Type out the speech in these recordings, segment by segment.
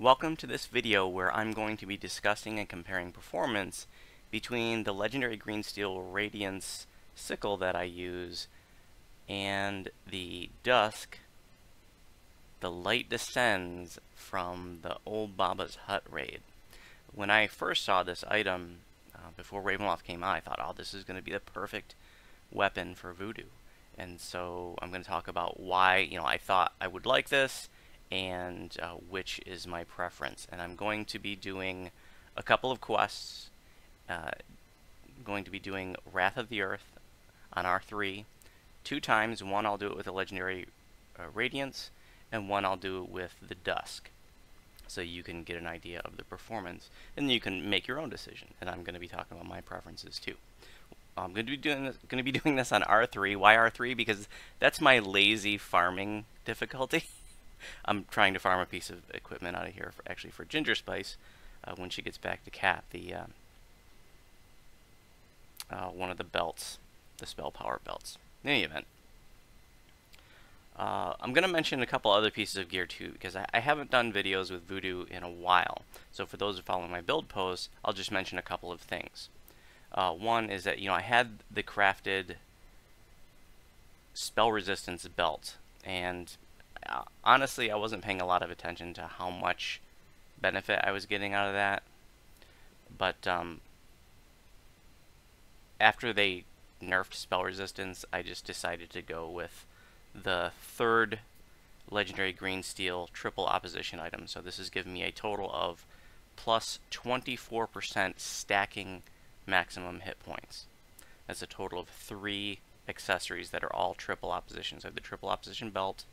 Welcome to this video where I'm going to be discussing and comparing performance between the legendary green steel Radiance sickle that I use and the Dusk, the Light Descends from the old Baba's Hut raid. When I first saw this item before Ravenloft came out, I thought, oh, this is going to be the perfect weapon for Voodu. And so I'm going to talk about why, I thought I would like this and which is my preference. And I'm going to be doing a couple of quests. Going to be doing Wrath of the Earth on R3 two times. One I'll do it with a legendary Radiance, and one I'll do it with the Dusk, so you can get an idea of the performance, and you can make your own decision. And I'm going to be talking about my preferences too. I'm going to be doing this on R3. Why R3? Because that's my lazy farming difficulty. I'm trying to farm a piece of equipment out of here, actually for Ginger Spice, when she gets back to Cat, the one of the belts, the spell power belts. In any event, I'm going to mention a couple other pieces of gear too, because I haven't done videos with Voodu in a while. So for those who follow my build posts, I'll just mention a couple of things. One is that, I had the crafted spell resistance belt, and honestly, I wasn't paying a lot of attention to how much benefit I was getting out of that. But after they nerfed spell resistance, I just decided to go with the third legendary green steel triple opposition item. So this is giving me a total of plus 24% stacking maximum hit points. That's a total of 3 accessories that are all triple opposition. So I have the triple opposition belt.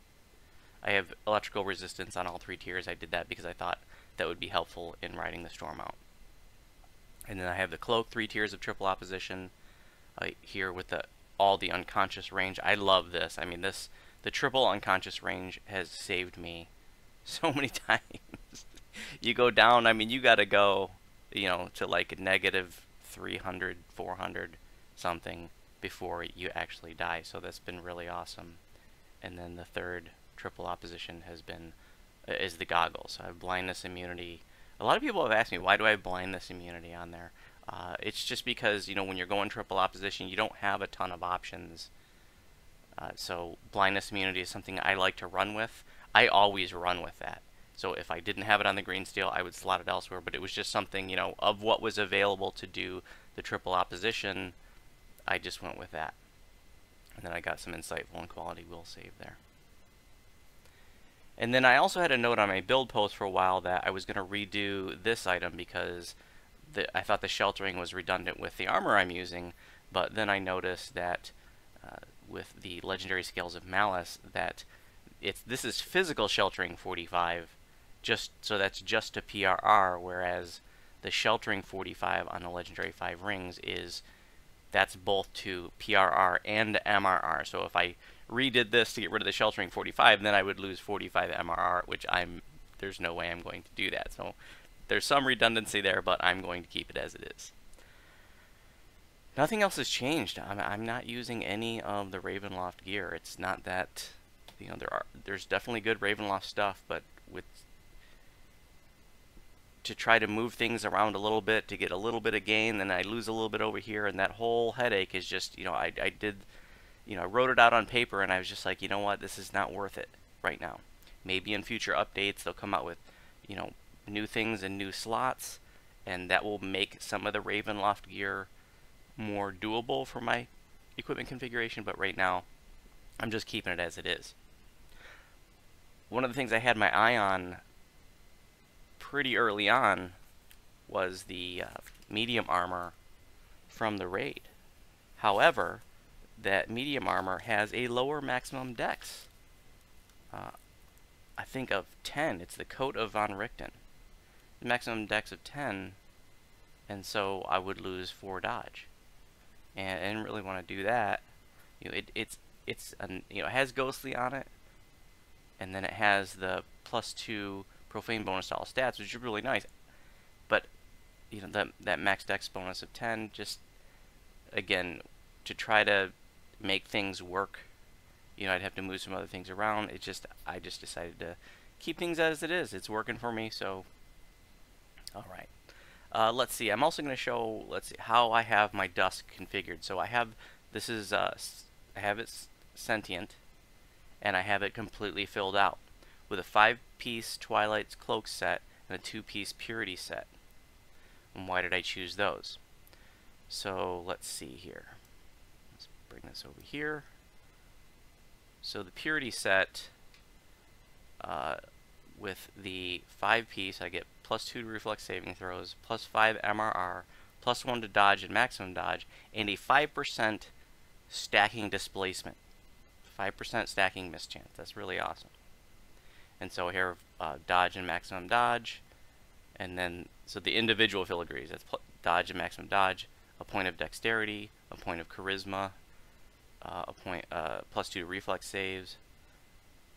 I have electrical resistance on all 3 tiers. I did that because I thought that would be helpful in riding the storm out. And then I have the cloak, 3 tiers of triple opposition here with all the unconscious range. I love this. I mean, the triple unconscious range has saved me so many times. You go down, I mean, you got to go, to like negative 300, 400 something before you actually die. So that's been really awesome. And then the third triple opposition is the goggles. So I have blindness immunity. A lot of people have asked me, why do I have blindness immunity on there? It's just because, when you're going triple opposition, you don't have a ton of options. So blindness immunity is something I like to run with. I always run with that. So if I didn't have it on the green steel, I would slot it elsewhere. But it was just something, of what was available to do the triple opposition, I just went with that. And then I got some insightful and quality will save there. And then I also had a note on my build post for a while that I was going to redo this item because I thought the sheltering was redundant with the armor I'm using, but then I noticed that with the legendary scales of malice that this is physical sheltering 45, so that's just a PRR, whereas the sheltering 45 on the legendary 5 rings that's both to PRR and MRR. So if I redid this to get rid of the sheltering 45, then I would lose 45 MRR, which there's no way I'm going to do that. So there's some redundancy there, but I'm going to keep it as it is. Nothing else has changed. I'm not using any of the Ravenloft gear. It's not that, there's definitely good Ravenloft stuff, but to try to move things around a little bit to get a little bit of gain, then I lose a little bit over here, and that whole headache is just, I wrote it out on paper, and I was just like, you know what, this is not worth it right now. Maybe in future updates they'll come out with, new things and new slots, and that will make some of the Ravenloft gear more doable for my equipment configuration, but right now I'm just keeping it as it is. One of the things I had my eye on pretty early on was the medium armor from the raid. However, that medium armor has a lower maximum dex. I think of 10. It's the coat of Von Richten. The maximum dex of 10, and so I would lose 4 dodge. And I didn't really want to do that. It has ghostly on it, and then it has the +2 profane bonus to all stats, which is really nice. But that max dex bonus of 10, just again, to try to make things work, I'd have to move some other things around. I just decided to keep things as it is. It's working for me, so all right. Let's see. I'm also going to show, let's see, how I have my Dusk configured. So I have, this is, I have it Sentient, and I have it completely filled out with a 5-piece Twilight's Cloak set and a 2-piece Purity set. And why did I choose those? So let's see here. Let's bring this over here. So the Purity set, with the 5-piece, I get +2 to reflex saving throws, +5 MRR, +1 to dodge and maximum dodge, and a 5% stacking displacement. 5% stacking mischance. That's really awesome. And so here, dodge and maximum dodge, and then, so the individual filigrees, that's dodge and maximum dodge, a point of dexterity, a point of charisma, a point, +2 to reflex saves,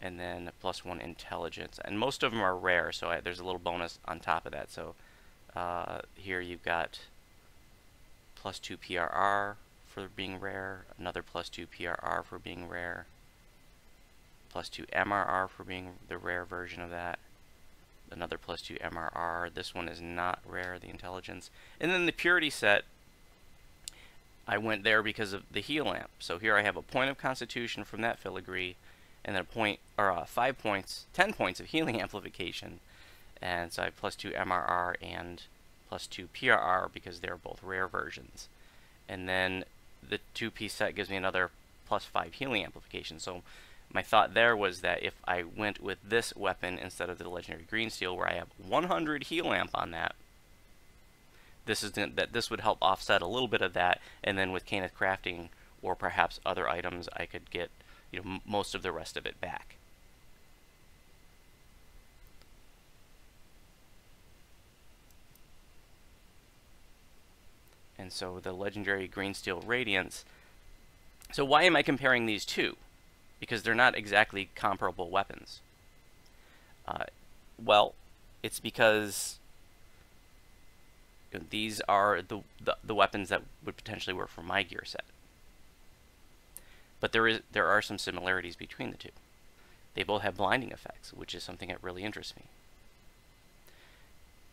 and then +1 intelligence. And most of them are rare, so there's a little bonus on top of that. So here you've got +2 PRR for being rare, another +2 PRR for being rare, +2 MRR for being the rare version of that, another +2 MRR. This one is not rare, the intelligence. And then the Purity set, I went there because of the heal amp. So here I have a point of constitution from that filigree, and then a point, or 5 points, 10 points of healing amplification. And so I have +2 MRR and +2 PRR because they're both rare versions. And then the 2-piece set gives me another +5 healing amplification. So my thought there was that if I went with this weapon instead of the legendary green steel, where I have 100 heal amp on that, this would help offset a little bit of that. And then with Kenneth crafting or perhaps other items, I could get, you know, most of the rest of it back. And so the legendary green steel Radiance. So why am I comparing these two? Because they're not exactly comparable weapons. Well, it's because these are the weapons that would potentially work for my gear set. But there are some similarities between the two. They both have blinding effects, which is something that really interests me.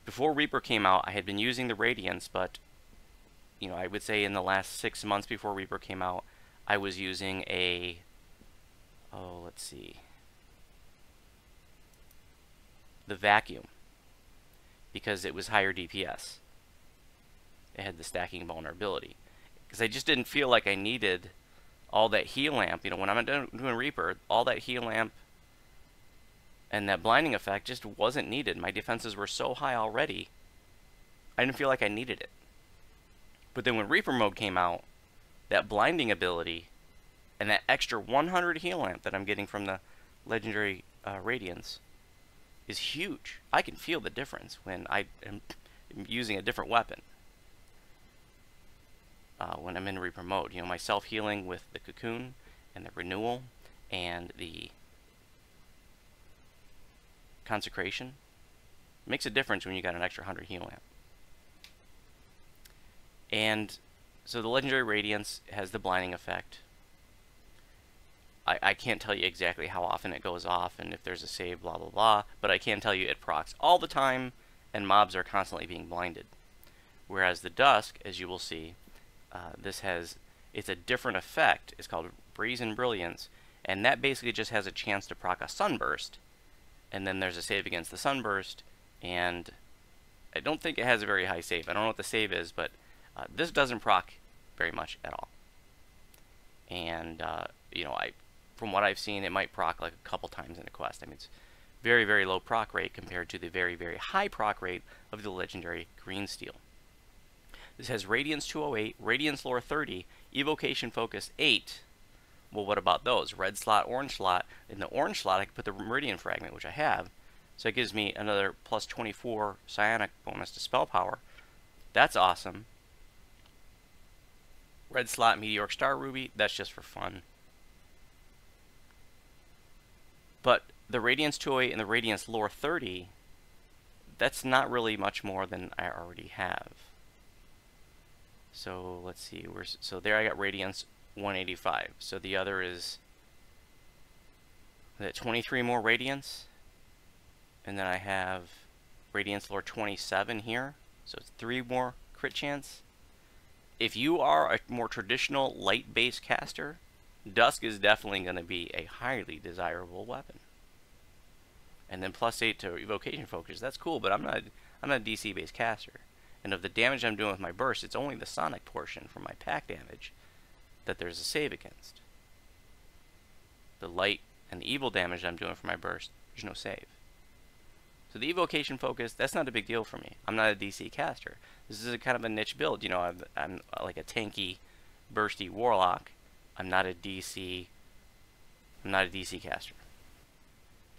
Before Reaper came out, I had been using the Radiance, but you know, I would say in the last 6 months before Reaper came out, I was using a, let's see, the Vacuum, because it was higher DPS. It had the stacking vulnerability. Because I just didn't feel like I needed all that heal amp. You know, when I'm doing Reaper, all that heal amp and that blinding effect just wasn't needed. My defenses were so high already, I didn't feel like I needed it. But then when Reaper mode came out, that blinding ability and that extra 100 heal amp that I'm getting from the legendary Radiance is huge. I can feel the difference when I am using a different weapon. When I'm in Reaper mode, you know, my self-healing with the Cocoon and the Renewal and the Consecration makes a difference when you got an extra 100 heal amp. And so the legendary Radiance has the blinding effect. I can't tell you exactly how often it goes off and if there's a save, blah blah blah, but I can tell you it procs all the time and mobs are constantly being blinded. Whereas the Dusk, as you will see, it's a different effect. It's called Brazen Brilliance, and that basically just has a chance to proc a Sunburst, and then there's a save against the Sunburst, and I don't think it has a very high save. I don't know what the save is, but this doesn't proc very much at all. And you know, from what I've seen, it might proc like a couple times in a quest. I mean, it's very, very low proc rate compared to the very, very high proc rate of the legendary green steel. This has Radiance 208, Radiance Lore 30, Evocation Focus 8. Well, what about those? Red slot, orange slot. In the orange slot, I can put the Meridian Fragment, which I have. So it gives me another plus 24 psionic bonus to spell power. That's awesome. Red slot, Meteoric Star Ruby. That's just for fun. But the Radiance 208 and the Radiance Lore 30, that's not really much more than I already have. So let's see, so there I got Radiance 185. So the other is that 23 more Radiance. And then I have Radiance Lore 27 here, so it's 3 more crit chance. If you are a more traditional light-based caster, Dusk is definitely going to be a highly desirable weapon. And then +8 to evocation focus, that's cool, but I'm not a DC-based caster. And of the damage I'm doing with my burst, it's only the sonic portion from my pack damage that there's a save against. The light and the evil damage I'm doing for my burst, there's no save. So the evocation focus, that's not a big deal for me. I'm not a DC caster. This is a kind of a niche build. You know, I'm like a tanky, bursty warlock. I'm not a DC caster.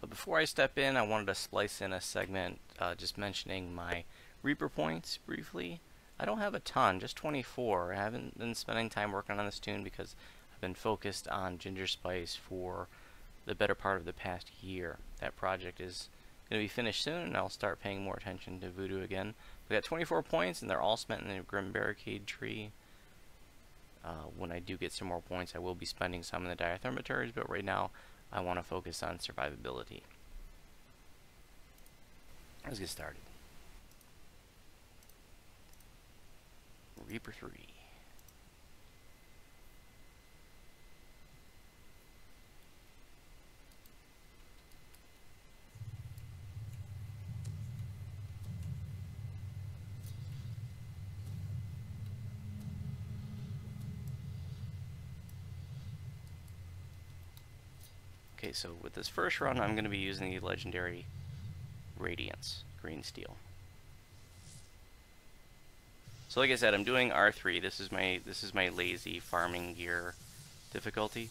But before I step in, I wanted to splice in a segment just mentioning my Reaper points briefly. I don't have a ton, just 24. I haven't been spending time working on this tune because I've been focused on Ginger Spice for the better part of the past year. That project is going to be finished soon, and I'll start paying more attention to Voodu again. We got 24 points, and they're all spent in the Grim Barricade tree. When I do get some more points, I will be spending some in the Diathermaturs, but right now I want to focus on survivability. Let's get started. Reaper 3. Okay, so with this first run, I'm going to be using the legendary Radiance green steel. So like I said, I'm doing R3. This is my lazy farming gear difficulty.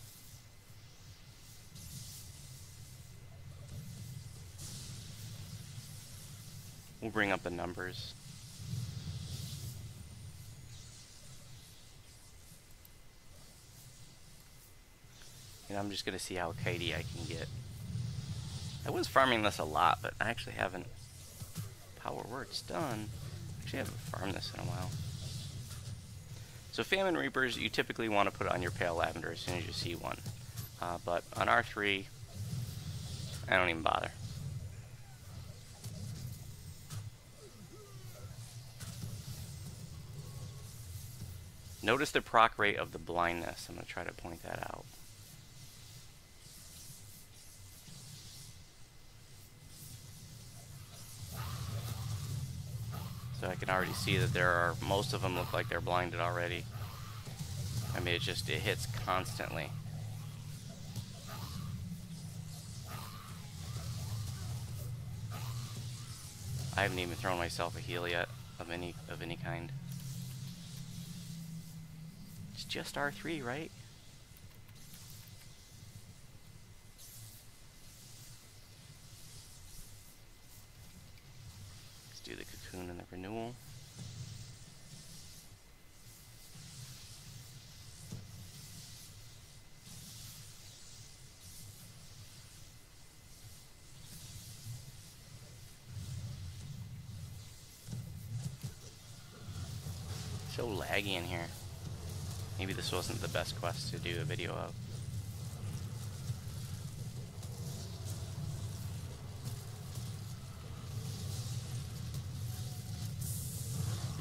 We'll bring up the numbers. And I'm just going to see how kitey I can get. I was farming this a lot, but I actually haven't. Power Works done. Actually, I haven't farmed this in a while. So Famine Reapers, you typically want to put on your Pale Lavender as soon as you see one. But on R3, I don't even bother. Notice the proc rate of the blindness. I'm going to try to point that out. So I can already see that most of them look like they're blinded already. I mean, it hits constantly. I haven't even thrown myself a heal yet of any kind. It's just R3, right? Let's do the cocoon and the renewal. So laggy in here. Maybe this wasn't the best quest to do a video of.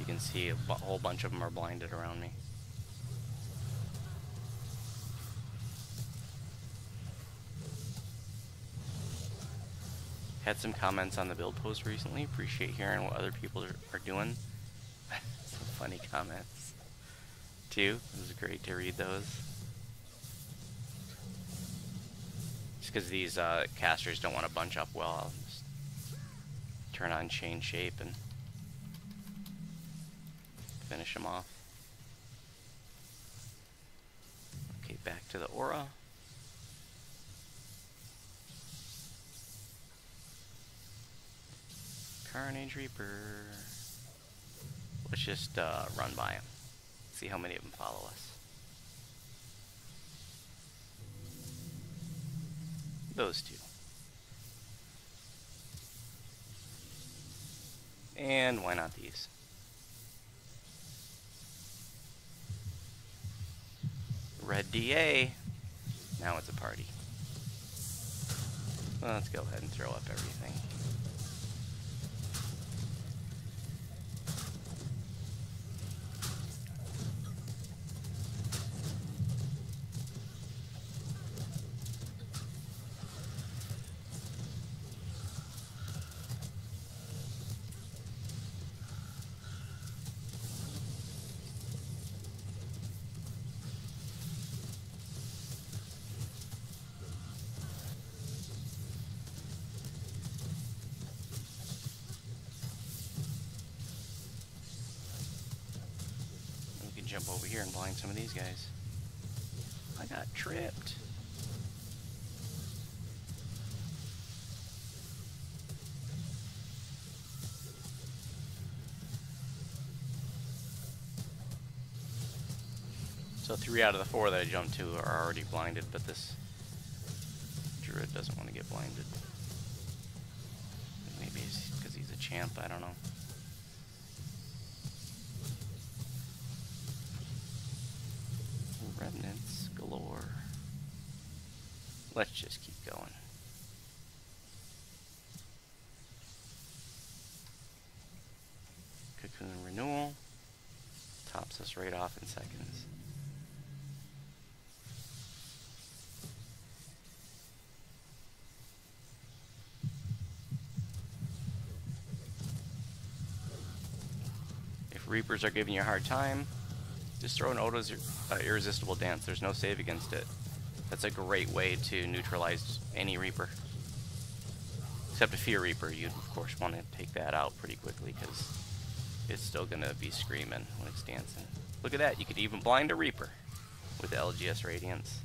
You can see a whole bunch of them are blinded around me. Had some comments on the build post recently. Appreciate hearing what other people are doing. Some funny comments too. It was great to read those. Just because these casters don't want to bunch up well, I'll just turn on chain shape and finish them off. Okay, back to the aura. Carnage Reaper. Let's just run by him. See how many of them follow us. Those two. And why not these? Red DA. Now it's a party. Well, let's go ahead and throw up everything. jump over here and blind some of these guys. I got tripped. So 3 out of the 4 that I jumped to are already blinded, but this druid doesn't want to get blinded. Maybe it's because he's a champ, I don't know. Remnants galore. Let's just keep going. Cocoon renewal. Tops us right off in seconds. If Reapers are giving you a hard time, just throw an Oda's Irresistible Dance. There's no save against it. That's a great way to neutralize any Reaper. Except a Fear Reaper, you'd of course want to take that out pretty quickly because it's still going to be screaming when it's dancing. Look at that, you could even blind a Reaper with LGS Radiance.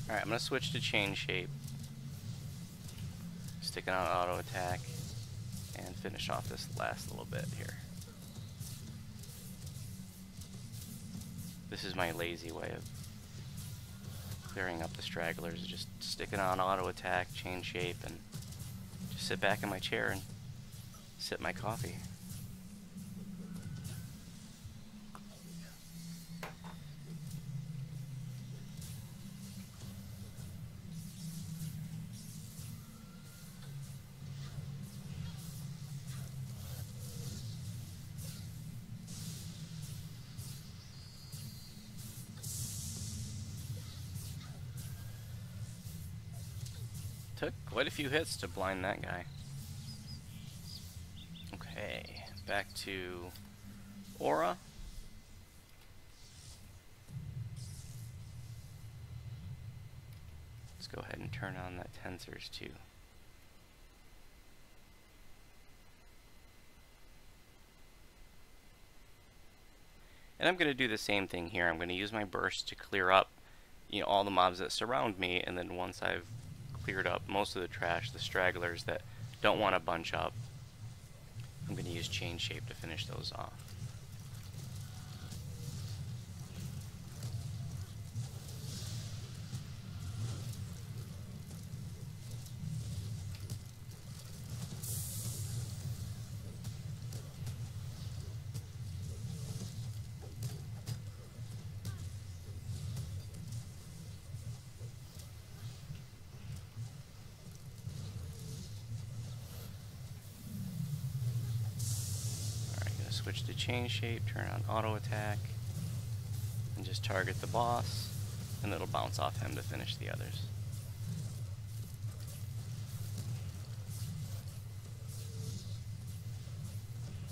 Alright, I'm going to switch to chain shape. Sticking on auto attack and finish off this last little bit here. This is my lazy way of clearing up the stragglers, just sticking on auto attack, chain shape, and just sit back in my chair and sip my coffee. Took quite a few hits to blind that guy. Okay, back to Aura. Let's go ahead and turn on that Tensors too. And I'm going to do the same thing here. I'm going to use my burst to clear up, all the mobs that surround me, and then once I've cleared up most of the trash, the stragglers that don't want to bunch up, I'm going to use chain shape to finish those off. Switch to chain shape, turn on auto attack, and just target the boss, and it'll bounce off him to finish the others.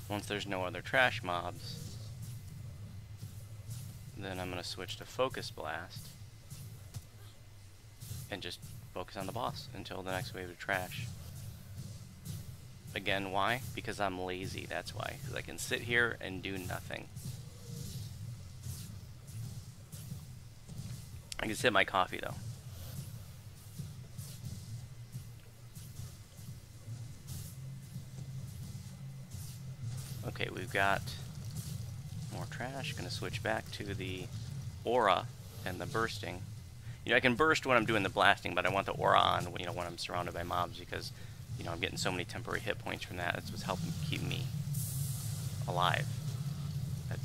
Once there's no other trash mobs, then I'm going to switch to focus blast and just focus on the boss until the next wave of trash. Again, why? Because I'm lazy, that's why. Because I can sit here and do nothing. I can sip my coffee though. Okay, we've got more trash. Gonna switch back to the aura and the bursting. I can burst when I'm doing the blasting, but I want the aura on when I'm surrounded by mobs because I'm getting so many temporary hit points from that. That's what's helping keep me alive. That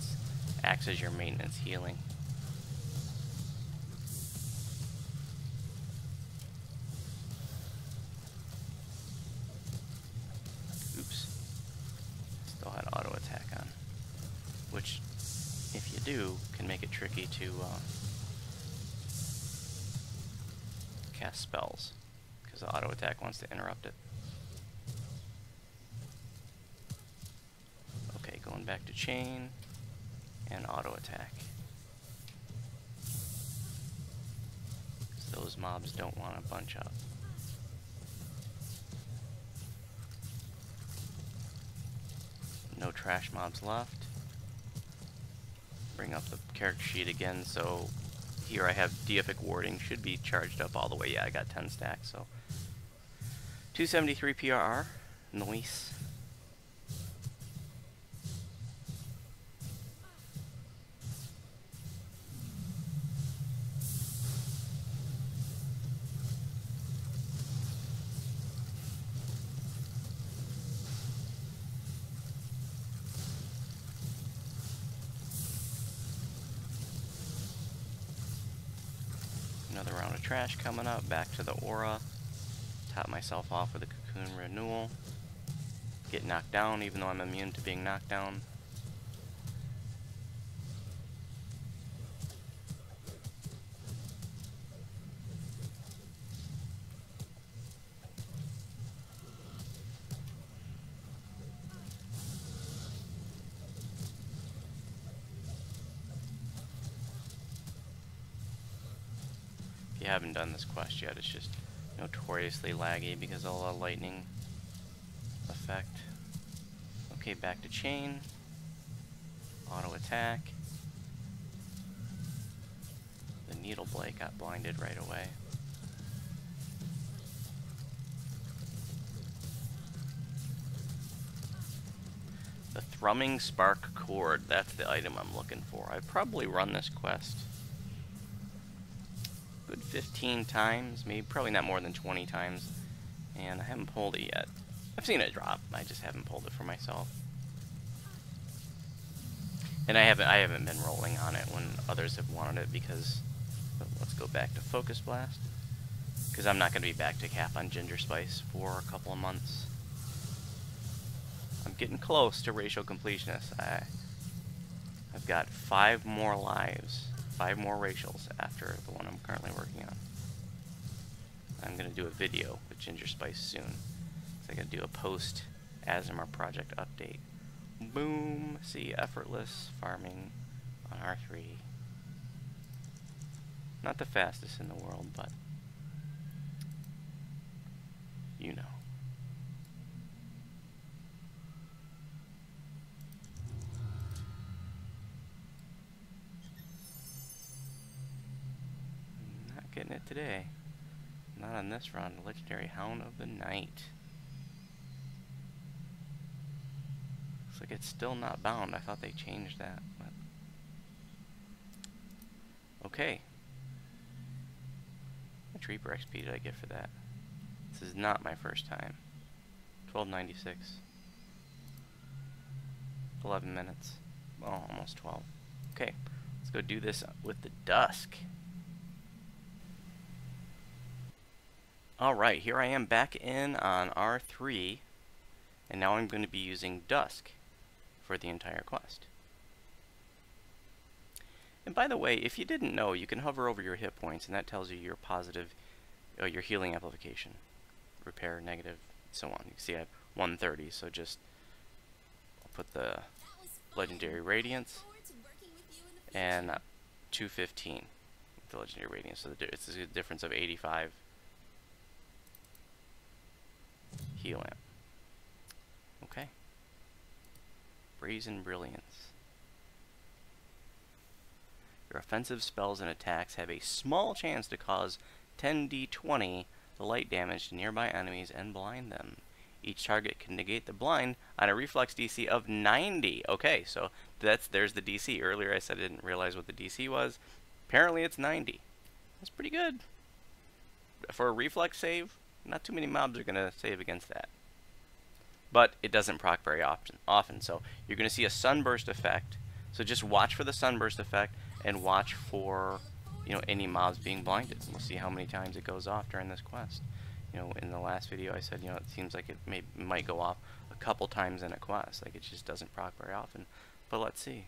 acts as your maintenance healing. Oops. Still had auto attack on. Which, if you do, can make it tricky to cast spells. Because the auto attack wants to interrupt it. back to chain, and auto attack. Those mobs don't want to bunch up. No trash mobs left. Bring up the character sheet again, so here I have deific warding, should be charged up all the way. Yeah, I got 10 stacks, so 273 PRR. Nice. Another round of trash coming up. Back to the aura. Top myself off with a cocoon renewal. Get knocked down even though I'm immune to being knocked down. If you haven't done this quest yet, it's just notoriously laggy because of all the lightning effect. Okay, back to chain. Auto attack. The needle blade got blinded right away. The thrumming spark cord, that's the item I'm looking for. I've probably run this quest good 15 times, maybe probably not more than 20 times, and I haven't pulled it yet. I've seen it drop, I just haven't pulled it for myself. And I haven't been rolling on it when others have wanted it because, let's go back to Focus Blast, because I'm not going to be back to cap on Ginger Spice for a couple of months. I'm getting close to racial completionist. I've got 5 more lives, 5 more racials after the one I'm currently working on. I'm going to do a video with Ginger Spice soon. So I'm going to do a post Aasimar project update. Boom! See, effortless farming on R3. Not the fastest in the world, but you know. Not getting it today. Not on this run. Legendary Hound of the Night. Looks like it's still not bound. I thought they changed that. But okay. How much Reaper XP did I get for that? This is not my first time. 1296. 11 minutes. Oh, almost 12. Okay, let's go do this with the Dusk. Alright, here I am back in on R3, and now I'm going to be using Dusk for the entire quest. And by the way, if you didn't know, you can hover over your hit points, and that tells you your positive, your healing amplification. Repair, negative, so on. You can see I have 130, so just I'll put the Legendary Radiance, and 215 with the Legendary Radiance, so it's a difference of 85 heal amp. Okay. Brazen Brilliance. Your offensive spells and attacks have a small chance to cause 10d20 light damage to nearby enemies and blind them. Each target can negate the blind on a reflex DC of 90. Okay, so there's the DC. Earlier I said I didn't realize what the DC was. Apparently it's 90. That's pretty good. For a reflex save, not too many mobs are going to save against that. But it doesn't proc very often, so you're going to see a sunburst effect. So just watch for the sunburst effect and watch for, any mobs being blinded. We'll see how many times it goes off during this quest. In the last video I said, it seems like it might go off a couple times in a quest. Like, it just doesn't proc very often. But let's see.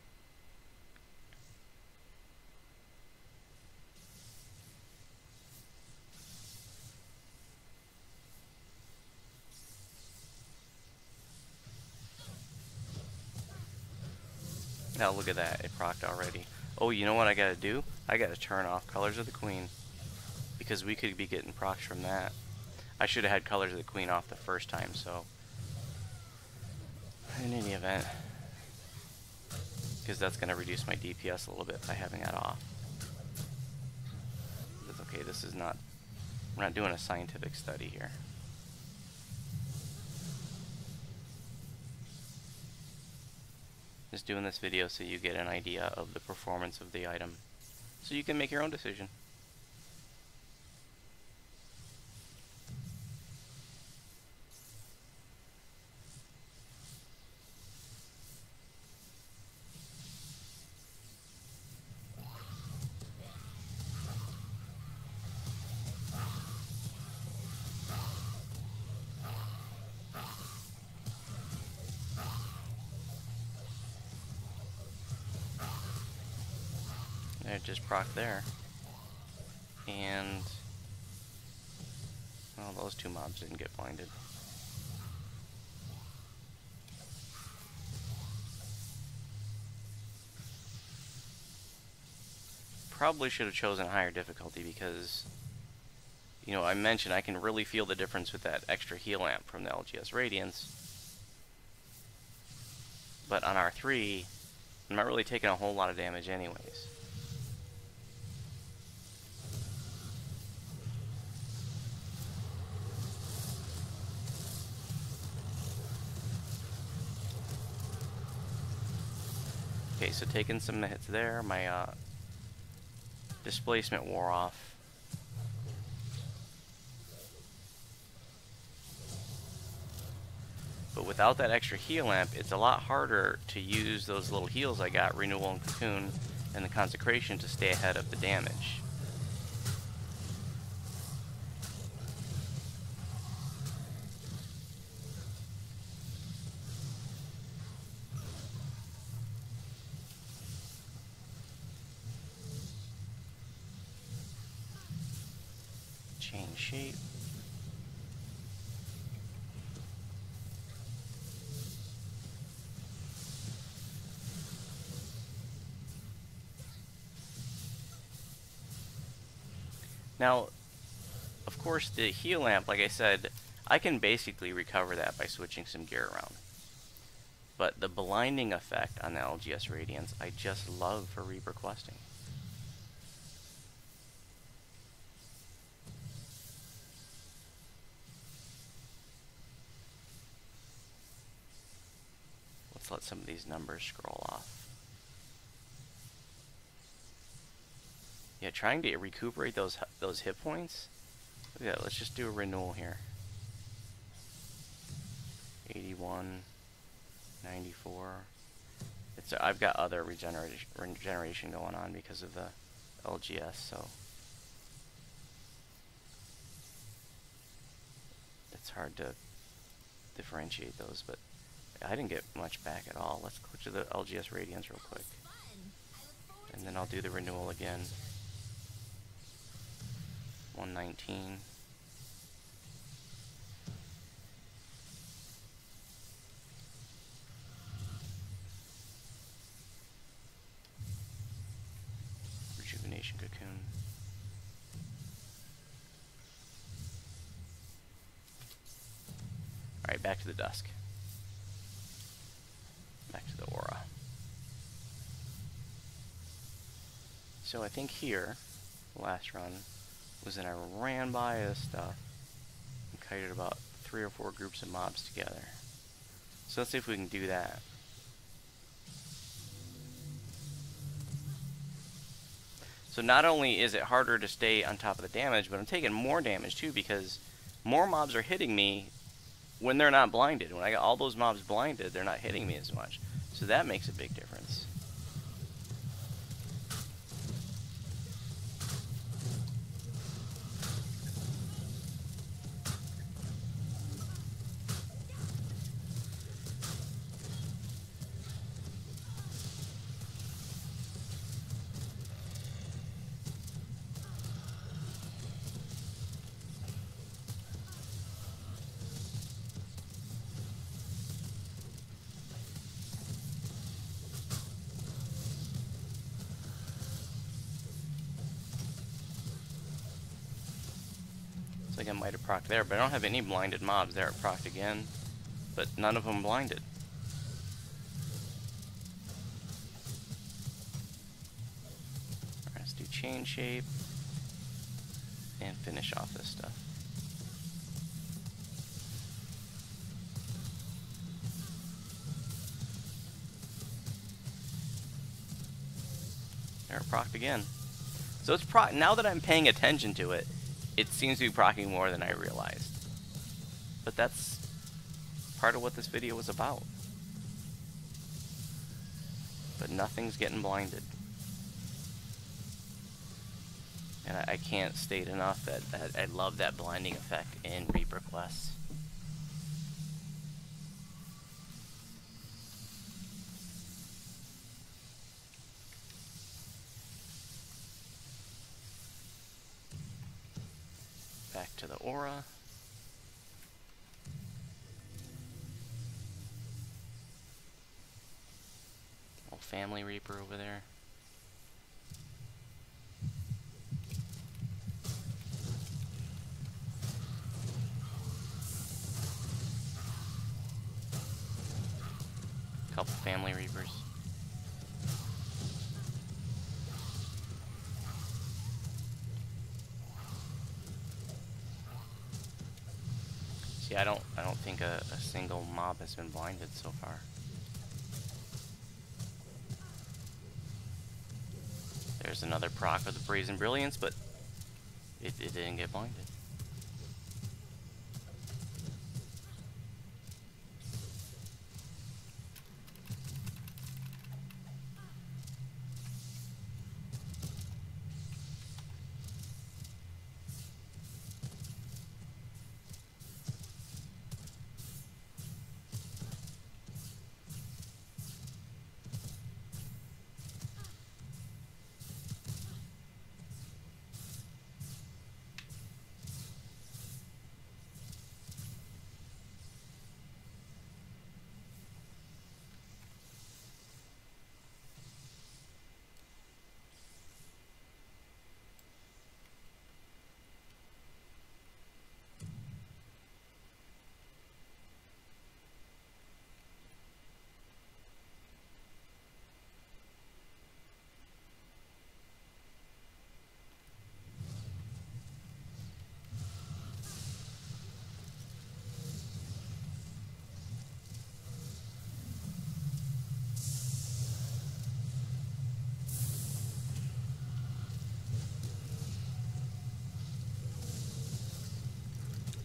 hell, look at that. It procced already. Oh, you know what I gotta do? I gotta turn off Colors of the Queen. Because we could be getting procs from that. I should have had Colors of the Queen off the first time, so... in any event. Because that's gonna reduce my DPS a little bit by having that off. That's okay, this is not... we're not doing a scientific study here. Just doing this video so you get an idea of the performance of the item. So you can make your own decision. It just proc there. And... well, those two mobs didn't get blinded. Probably should have chosen higher difficulty because, you know, I mentioned I can really feel the difference with that extra heal amp from the LGS Radiance. But on R3, I'm not really taking a whole lot of damage anyways. Okay, so taking some hits there, my displacement wore off. But without that extra heal amp, it's a lot harder to use those little heals I got, Renewal and Cocoon, and the Consecration to stay ahead of the damage. Change shape. Now, of course, the heal amp, like I said, I can basically recover that by switching some gear around. But the blinding effect on the LGS Radiance, I just love for Reaper questing. Let's let some of these numbers scroll off. Yeah, trying to recuperate those hit points. Yeah, let's just do a renewal here. 81, 94. It's I've got other regeneration going on because of the LGS, so it's hard to differentiate those, but I didn't get much back at all. Let's go to the LGS Radiance real quick. And then I'll do the renewal again. 119. Rejuvenation Cocoon. Alright, back to the Dusk. Back to the Aura. So I think here, last run, was that I ran by this stuff and kited about 3 or 4 groups of mobs together. So let's see if we can do that. So not only is it harder to stay on top of the damage, but I'm taking more damage too because more mobs are hitting me when they're not blinded. When I got all those mobs blinded, they're not hitting me as much. So that makes a big difference. think I might have procced there, but I don't have any blinded mobs there. It procced again, but none of them blinded. Alright, let's do chain shape and finish off this stuff. There, it procced again. So it's now that I'm paying attention to it, it seems to be proccing more than I realized. But that's part of what this video was about. But nothing's getting blinded. And I can't state enough that I love that blinding effect in Reaper quests. Back to the aura. Old family Reaper over there. Couple family Reapers. See, I don't think a single mob has been blinded so far. There's another proc with the Brazen Brilliance, but it didn't get blinded.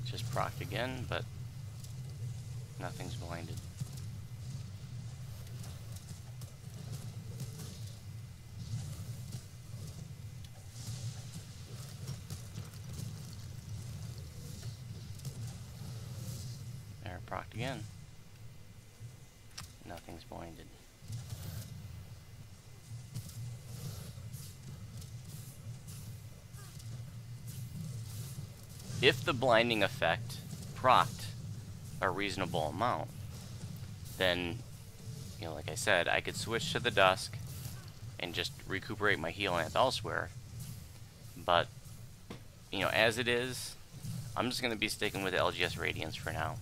Just procced again, but nothing's blinded. There, procced again. Nothing's blinded. If the blinding effect procced a reasonable amount, then, you know, like I said, I could switch to the Dusk and just recuperate my heal amp elsewhere. But, you know, as it is, I'm just going to be sticking with LGS Radiance for now.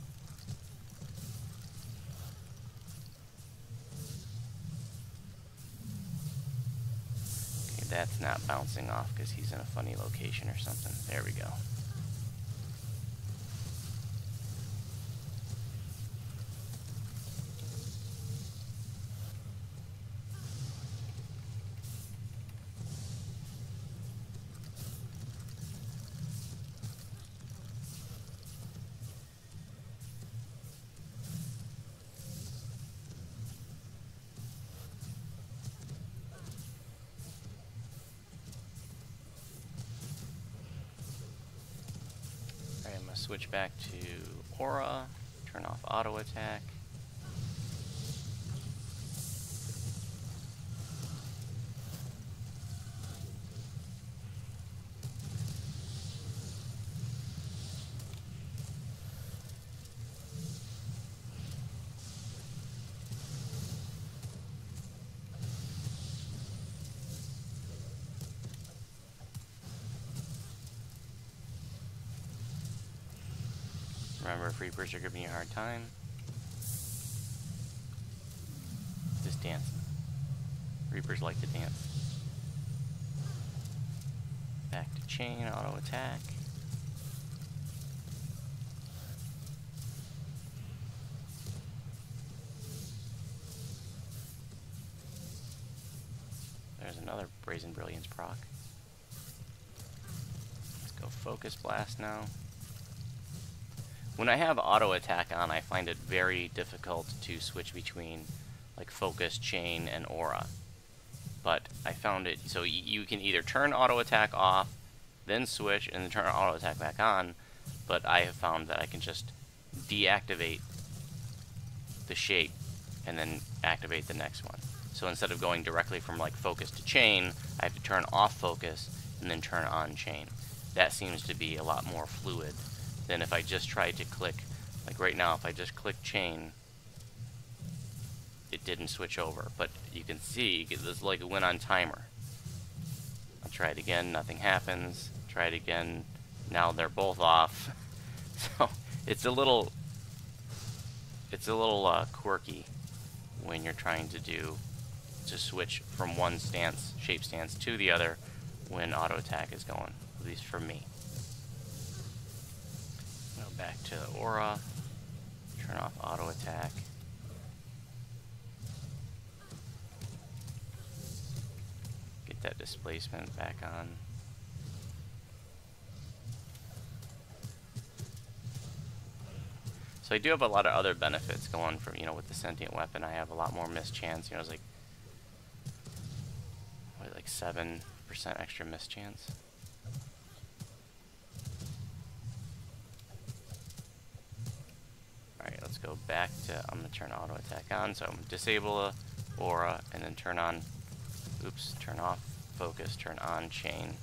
Okay, that's not bouncing off because he's in a funny location or something. There we go. Switch back to Aura, turn off auto attack. remember if Reapers are giving you a hard time. Just dance. Reapers like to dance. Back to chain, auto attack. There's another Brazen Brilliance proc. Let's go Focus Blast now. When I have auto attack on, I find it very difficult to switch between like Focus, Chain, and Aura. But I found it, so you can either turn auto attack off, then switch, and then turn auto attack back on, but I have found that I can just deactivate the shape and then activate the next one. So instead of going directly from like Focus to Chain, I have to turn off Focus and then turn on Chain. That seems to be a lot more fluid than if I just tried to click, like right now, if I just click Chain, it didn't switch over. But you can see, it's like it went on timer. I'll try it again, nothing happens. Try it again, now they're both off. So it's a little quirky when you're trying to switch from one stance, shape stance, to the other when auto attack is going, at least for me. Go back to the Aura, turn off auto attack. Get that displacement back on. So I do have a lot of other benefits going from, with the Sentient weapon. I have a lot more miss chance. It's like 7% extra miss chance. Alright, let's go back to, I'm going to turn auto attack on. So I'm going to disable a Aura and then turn on, turn off Focus, turn on Chain.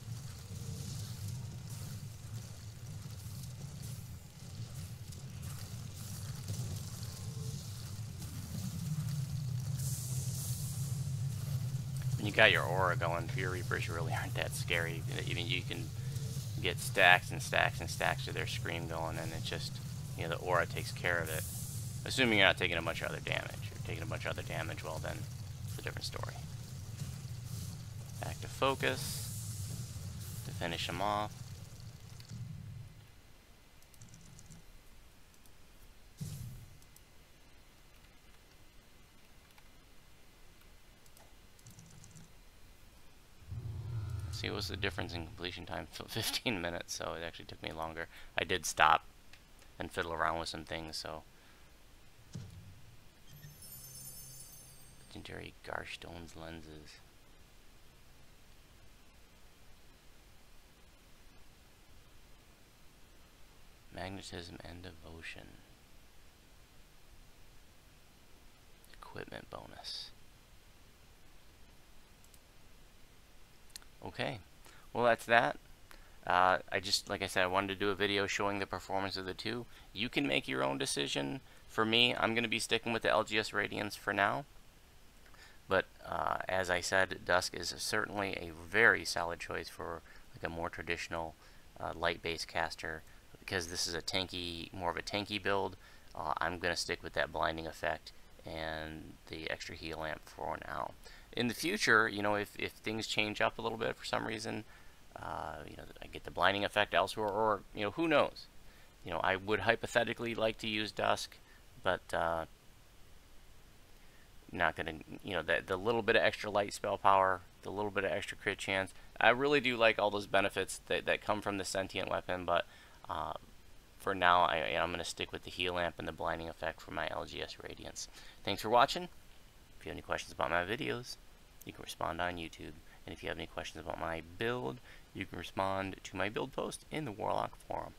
When you got your Aura going, Fear Reapers really aren't that scary. Even you can get stacks and stacks and stacks of their Scream going, and it just, the Aura takes care of it. Assuming you're not taking a bunch of other damage. If you're taking a bunch of other damage, well then, it's a different story. Back to Focus to finish him off. See, what was the difference in completion time? 15 minutes, so it actually took me longer. I did stop and fiddle around with some things, so. Legendary Garstone's lenses. Magnetism and Devotion. Equipment bonus. Okay, well that's that. Like I said, I wanted to do a video showing the performance of the two. You can make your own decision. For me, I'm going to be sticking with the LGS Radiance for now. But as I said, Dusk is certainly a very solid choice for like a more traditional light-based caster. Because this is more of a tanky build, I'm going to stick with that blinding effect and the extra heal lamp for now. In the future, if things change up a little bit for some reason, I get the blinding effect elsewhere, or who knows? I would hypothetically like to use Dusk, but not gonna. The little bit of extra light spell power, the little bit of extra crit chance. I really do like all those benefits that come from the Sentient weapon, but for now, I'm going to stick with the heal lamp and the blinding effect for my LGS Radiance. Thanks for watching. If you have any questions about my videos, you can respond on YouTube. And if you have any questions about my build, you can respond to my build post in the Warlock forum.